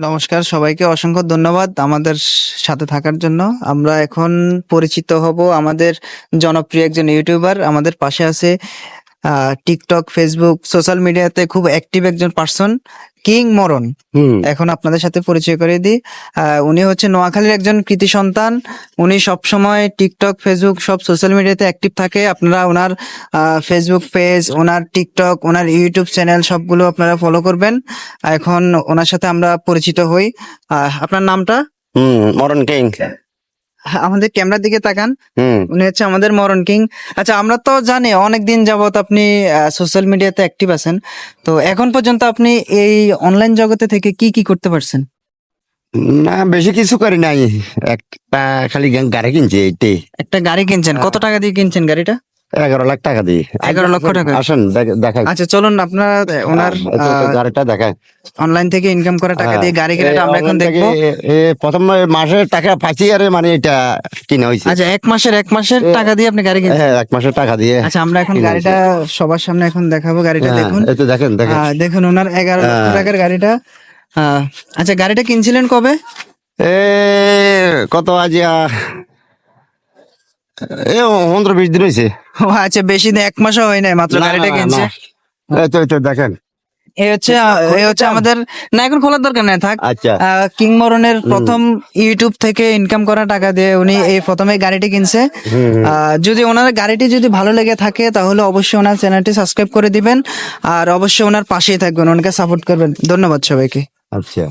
নমস্কার, সবাইকে অসংখ্য ধন্যবাদ আমাদের সাথে থাকার জন্য। আমরা এখন পরিচিত হব আমাদের জনপ্রিয় একজন ইউটিউবার। আমাদের পাশে আছে টিকটক, ফেসবুক, সোশ্যাল মিডিয়াতে খুব অ্যাক্টিভ একজন পার্সন, কিং মরণ। এখন আপনাদের সাথে পরিচয় করিয়ে দিই। উনি হচ্ছে নোয়াখালীর একজন কৃতি সন্তান। উনি সবসময় টিকটক, ফেসবুক সব সোশ্যাল মিডিয়াতে অ্যাক্টিভ থাকে। আপনারা ওনার ফেসবুক পেজ, ওনার টিকটক, ওনার ইউটিউব চ্যানেল সবগুলো আপনারা ফলো করবেন। এখন ওনার সাথে আমরা পরিচিত হই। আপনার নামটা? মরন কিং। আমাদের ক্যামেরার দিকে তাকান। উনি হচ্ছে আমাদের মরণ কিং। আচ্ছা, আমরা তো জানি অনেকদিন যাবত আপনি সোশ্যাল মিডিয়াতে অ্যাক্টিভ আছেন। তো এখন পর্যন্ত আপনি এই অনলাইন জগতে থেকে কি কি করতে পারছেন? না, বেশি কিছু করি নাই, একটা খালি গাড়ি কিনছি এইটাই। একটা গাড়ি কিনছেন? কত টাকা দিয়ে কিনছেন গাড়িটা? 11 লাখ টাকা দিয়ে। 11 লক্ষ টাকা? আসেন দেখাই। আচ্ছা, চলুন আপনার ওনার গাড়িটা দেখাই। অনলাইন থেকে ইনকাম করা টাকা দিয়ে গাড়ি কেনাটা আমরা এখন দেখবো। প্রথম মাসের টাকা পাইছি, আরে মানে এটা কিনা হয়েছে। আচ্ছা, এক মাসের টাকা দিয়ে আপনি গাড়ি কিনছেন? হ্যাঁ, 1 মাসের টাকা দিয়ে। আচ্ছা, আমরা এখন কিনা গাড়িটা সবার সামনে এখন দেখাবো। গাড়িটা হ্যাঁ, দেখুন। এই তো দেখেন দেখেন। দেখুন ওনার 11 লক্ষ টাকার গাড়িটা। আচ্ছা, গাড়িটা কিনছিলেন কবে? এ কত আজ 15-20 দিন হয়েছে। ও আচ্ছা, বেশি দিন, 1 মাসও হয় নাই, মাত্র গাড়িটা কিনছে। এই তো দেখেন। এই হচ্ছে আমাদের, না এখন খোলার দরকার নেই, থাক। আচ্ছা, কিং মরণের প্রথম ইউটিউব থেকে ইনকাম করা টাকা দিয়ে উনি এই প্রথমে গাড়িটি কিনছে। যদি ওনার গাড়িটি যদি ভালো লেগে থাকে তাহলে অবশ্যই ওনার চ্যানেলটি সাবস্ক্রাইব করে দিবেন, আর অবশ্যই ওনার পাশেই থাকবেন, ওনাকে সাপোর্ট করবেন। ধন্যবাদ সবাইকে। আচ্ছা।